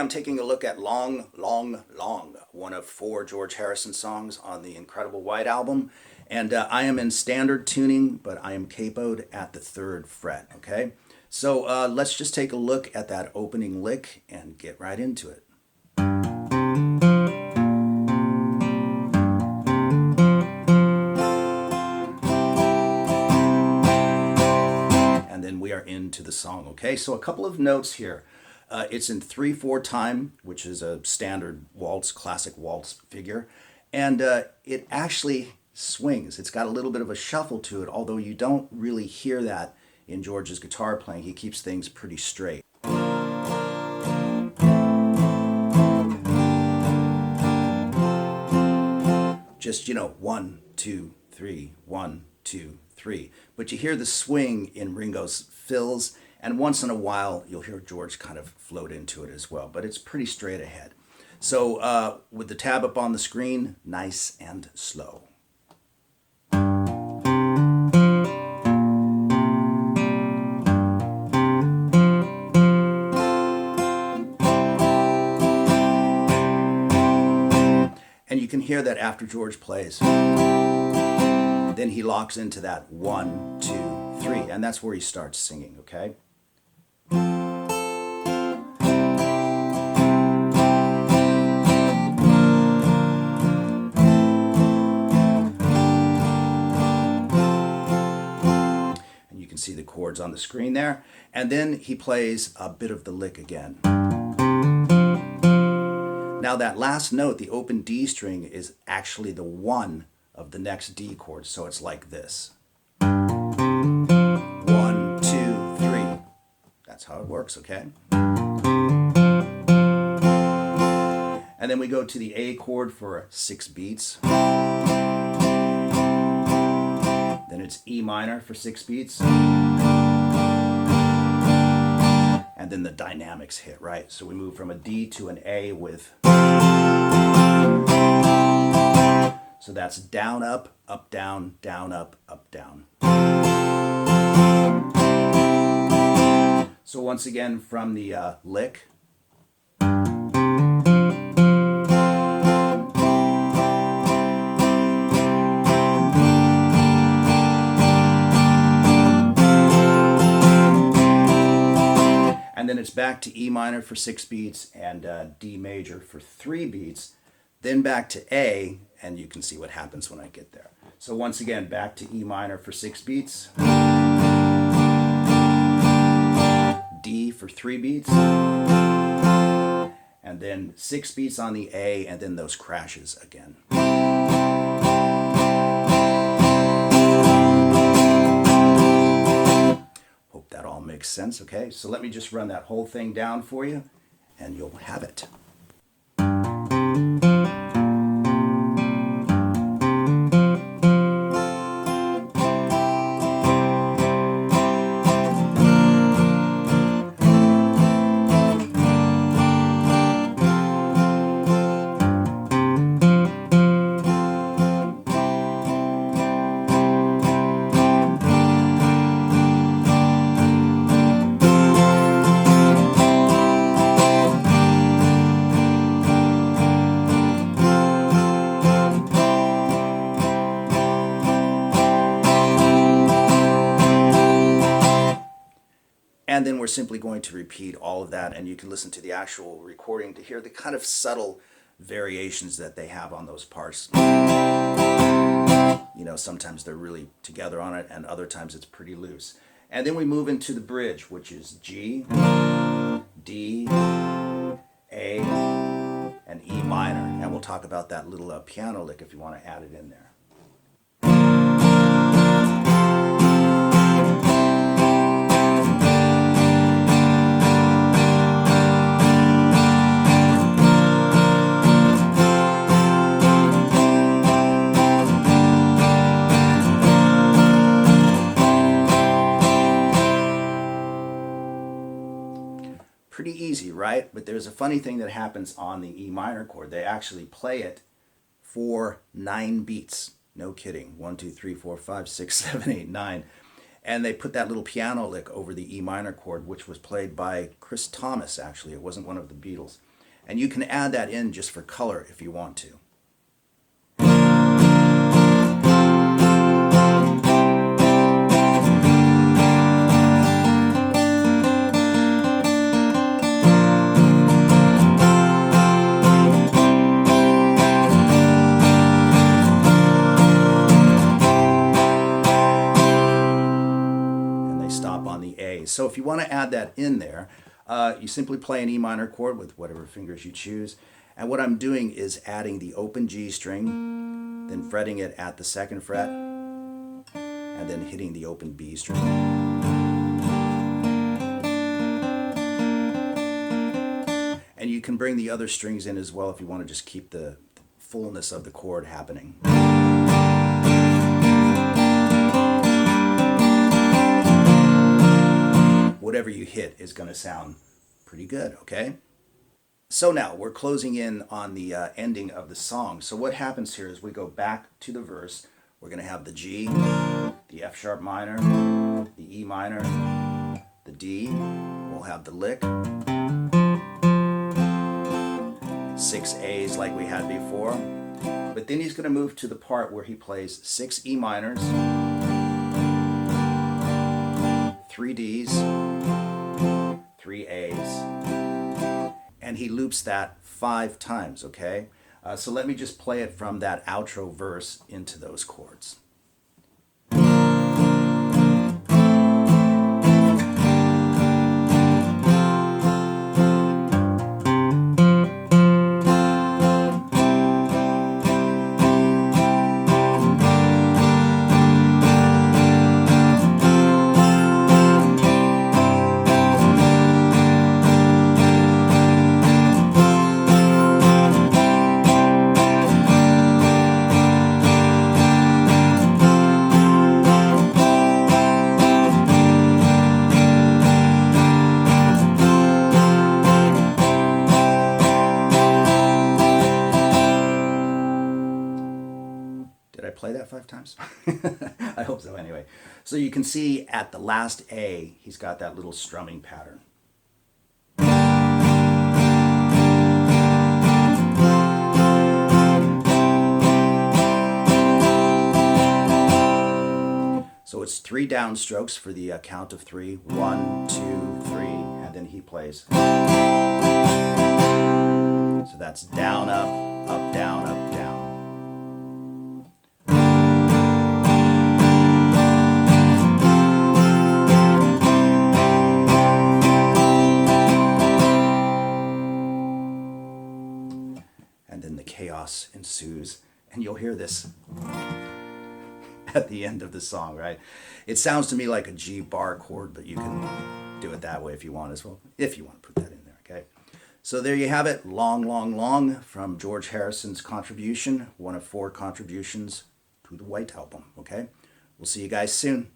I'm taking a look at Long, Long, Long, one of 4 George Harrison songs on the Incredible White Album. And I am in standard tuning, but I am capoed at the 3rd fret, okay? So let's just take a look at that opening lick and get right into it. And then we are into the song, okay? So a couple of notes here. It's in 3/4 time, which is a standard waltz, classic waltz figure. And it actually swings. It's got a little bit of a shuffle to it, although you don't really hear that in George's guitar playing. He keeps things pretty straight. Just, 1, 2, 3, 1, 2, 3. But you hear the swing in Ringo's fills, and once in a while you'll hear George kind of float into it as well, but it's pretty straight ahead. So with the tab up on the screen, nice and slow. And you can hear that after George plays, then he locks into that 1, 2, 3, and that's where he starts singing, okay? And you can see the chords on the screen there, and then he plays a bit of the lick again. Now that last note, the open D string, is actually the 1 of the next D chord, so it's like this. 1, 2, 3. That's how it works, okay? And then we go to the A chord for 6 beats. Then it's E minor for 6 beats. And then the dynamics hit, right? So we move from a D to an A with... So that's down, up, down, up, down. So once again from the lick. And then it's back to E minor for 6 beats and D major for 3 beats. Then back to A, and you can see what happens when I get there. So once again, back to E minor for 6 beats. D for 3 beats. And then 6 beats on the A, and then those crashes again. Hope that all makes sense, okay? So let me just run that whole thing down for you, and you'll have it. And then we're simply going to repeat all of that, and you can listen to the actual recording to hear the kind of subtle variations that they have on those parts. Sometimes they're really together on it, and other times it's pretty loose. And then we move into the bridge, which is G, D, A, and E minor. And we'll talk about that little piano lick if you want to add it in there. Pretty easy, right? But there's a funny thing that happens on the E minor chord. They actually play it for 9 beats. No kidding. 1, 2, 3, 4, 5, 6, 7, 8, 9. And they put that little piano lick over the E minor chord, which was played by Chris Thomas, actually. It wasn't one of the Beatles. And you can add that in just for color if you want to. So if you want to add that in there, you simply play an E minor chord with whatever fingers you choose. And what I'm doing is adding the open G string, then fretting it at the 2nd fret, and then hitting the open B string. And you can bring the other strings in as well if you want to just keep the fullness of the chord happening. Whatever you hit is going to sound pretty good, okay? So now we're closing in on the ending of the song. So what happens here is we go back to the verse. We're going to have the G, the F sharp minor, the E minor, the D. We'll have the lick, 6 A's like we had before. But then he's going to move to the part where he plays 6 E minors, 3 D's, 3 A's, and he loops that 5 times, okay? So let me just play it from that outro verse into those chords. Did I play that 5 times? I hope so anyway. So you can see at the last A, he's got that little strumming pattern. So it's 3 downstrokes for the count of 3. 1, 2, 3, and then he plays. So that's down, up, down, up, down. And then the chaos ensues, and you'll hear this at the end of the song, right? It sounds to me like a G bar chord, but you can do it that way if you want as well, if you want to put that in there, okay? So there you have it, Long, Long, Long from George Harrison's contribution, one of 4 contributions to the White Album, okay? We'll see you guys soon.